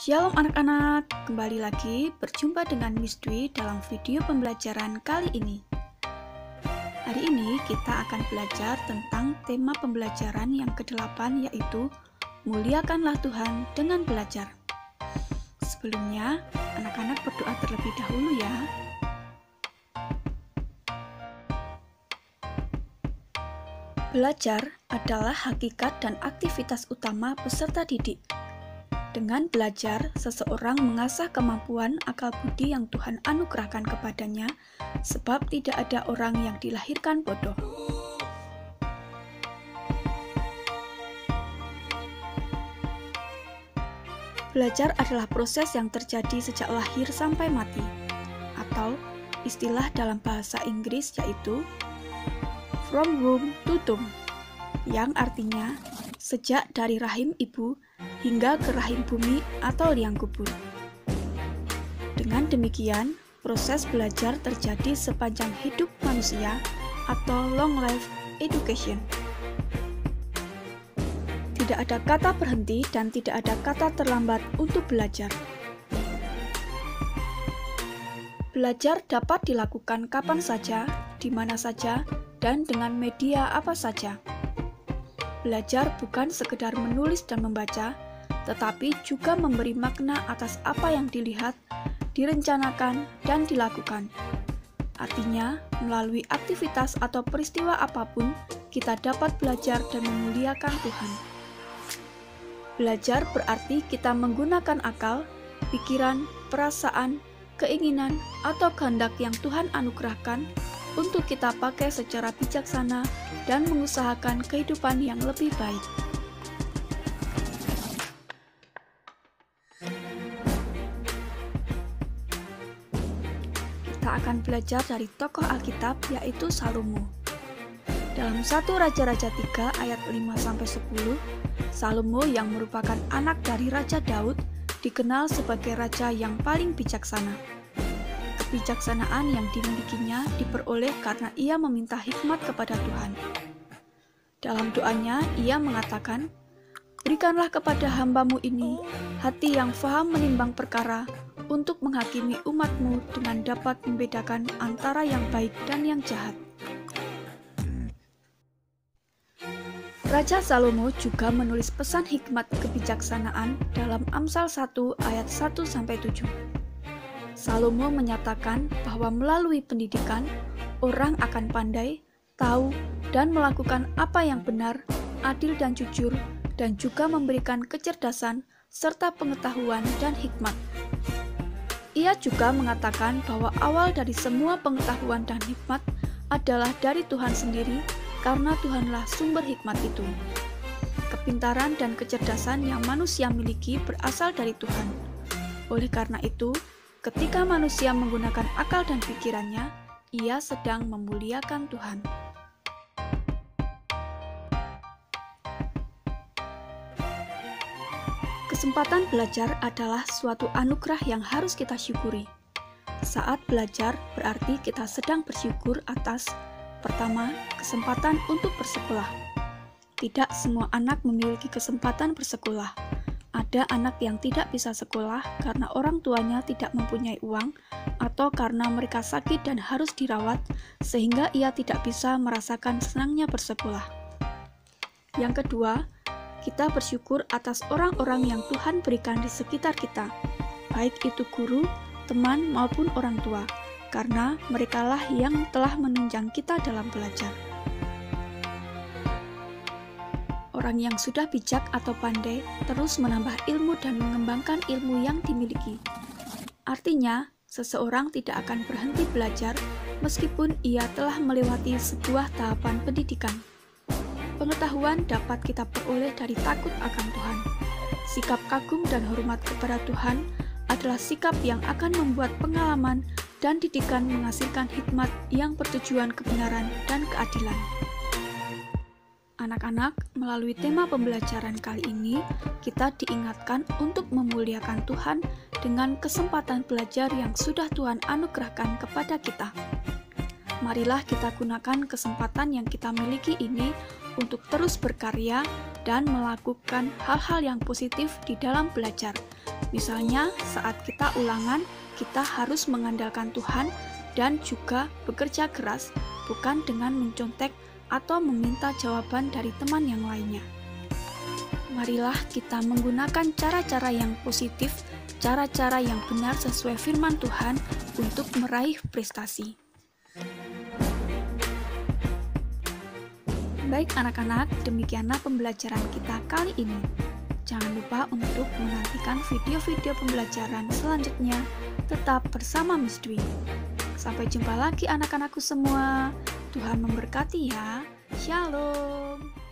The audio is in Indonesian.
Shalom anak-anak, kembali lagi berjumpa dengan Miss Dwi dalam video pembelajaran kali ini. Hari ini kita akan belajar tentang tema pembelajaran yang ke-8, yaitu Muliakanlah Tuhan dengan belajar. Sebelumnya, anak-anak berdoa terlebih dahulu ya. Belajar adalah hakikat dan aktivitas utama peserta didik. Dengan belajar, seseorang mengasah kemampuan akal budi yang Tuhan anugerahkan kepadanya, sebab tidak ada orang yang dilahirkan bodoh. Belajar adalah proses yang terjadi sejak lahir sampai mati, atau istilah dalam bahasa Inggris yaitu from womb to tomb, yang artinya sejak dari rahim ibu hingga ke rahim bumi atau liang kubur. Dengan demikian, proses belajar terjadi sepanjang hidup manusia atau long life education. Tidak ada kata berhenti dan tidak ada kata terlambat untuk belajar. Belajar dapat dilakukan kapan saja, di mana saja, dan dengan media apa saja. Belajar bukan sekedar menulis dan membaca, tetapi juga memberi makna atas apa yang dilihat, direncanakan, dan dilakukan. Artinya, melalui aktivitas atau peristiwa apapun, kita dapat belajar dan memuliakan Tuhan. Belajar berarti kita menggunakan akal, pikiran, perasaan, keinginan, atau kehendak yang Tuhan anugerahkan untuk kita pakai secara bijaksana dan mengusahakan kehidupan yang lebih baik. Kita akan belajar dari tokoh Alkitab yaitu Salomo. Dalam 1 Raja-Raja 3 ayat 5-10, Salomo yang merupakan anak dari Raja Daud dikenal sebagai raja yang paling bijaksana. Kebijaksanaan yang dimilikinya diperoleh karena ia meminta hikmat kepada Tuhan. Dalam doanya, ia mengatakan, "Berikanlah kepada hamba-Mu ini hati yang faham menimbang perkara, untuk menghakimi umat-Mu dengan dapat membedakan antara yang baik dan yang jahat." Raja Salomo juga menulis pesan hikmat kebijaksanaan dalam Amsal 1 ayat 1-7. Salomo menyatakan bahwa melalui pendidikan, orang akan pandai, tahu, dan melakukan apa yang benar, adil dan jujur, dan juga memberikan kecerdasan serta pengetahuan dan hikmat. Ia juga mengatakan bahwa awal dari semua pengetahuan dan hikmat adalah dari Tuhan sendiri, karena Tuhanlah sumber hikmat itu. Kepintaran dan kecerdasan yang manusia miliki berasal dari Tuhan. Oleh karena itu, ketika manusia menggunakan akal dan pikirannya, ia sedang memuliakan Tuhan. Kesempatan belajar adalah suatu anugerah yang harus kita syukuri. Saat belajar berarti kita sedang bersyukur atas, pertama, kesempatan untuk bersekolah. Tidak semua anak memiliki kesempatan bersekolah. Ada anak yang tidak bisa sekolah karena orang tuanya tidak mempunyai uang atau karena mereka sakit dan harus dirawat, sehingga ia tidak bisa merasakan senangnya bersekolah. Yang kedua, kita bersyukur atas orang-orang yang Tuhan berikan di sekitar kita, baik itu guru, teman, maupun orang tua, karena merekalah yang telah menunjang kita dalam belajar. Orang yang sudah bijak atau pandai terus menambah ilmu dan mengembangkan ilmu yang dimiliki. Artinya, seseorang tidak akan berhenti belajar meskipun ia telah melewati sebuah tahapan pendidikan. Pengetahuan dapat kita peroleh dari takut akan Tuhan. Sikap kagum dan hormat kepada Tuhan adalah sikap yang akan membuat pengalaman dan didikan menghasilkan hikmat yang bertujuan kebenaran dan keadilan. Anak-anak, melalui tema pembelajaran kali ini, kita diingatkan untuk memuliakan Tuhan dengan kesempatan belajar yang sudah Tuhan anugerahkan kepada kita. Marilah kita gunakan kesempatan yang kita miliki ini untuk terus berkarya dan melakukan hal-hal yang positif di dalam belajar, Misalnya, saat kita ulangan, kita harus mengandalkan Tuhan dan juga bekerja keras, bukan dengan mencontek atau meminta jawaban dari teman yang lainnya. Marilah kita menggunakan cara-cara yang positif, cara-cara yang benar sesuai firman Tuhan untuk meraih prestasi. Baik anak-anak, demikianlah pembelajaran kita kali ini. Jangan lupa untuk menantikan video-video pembelajaran selanjutnya. Tetap bersama Miss Dwi. Sampai jumpa lagi anak-anakku semua. Tuhan memberkati ya. Shalom.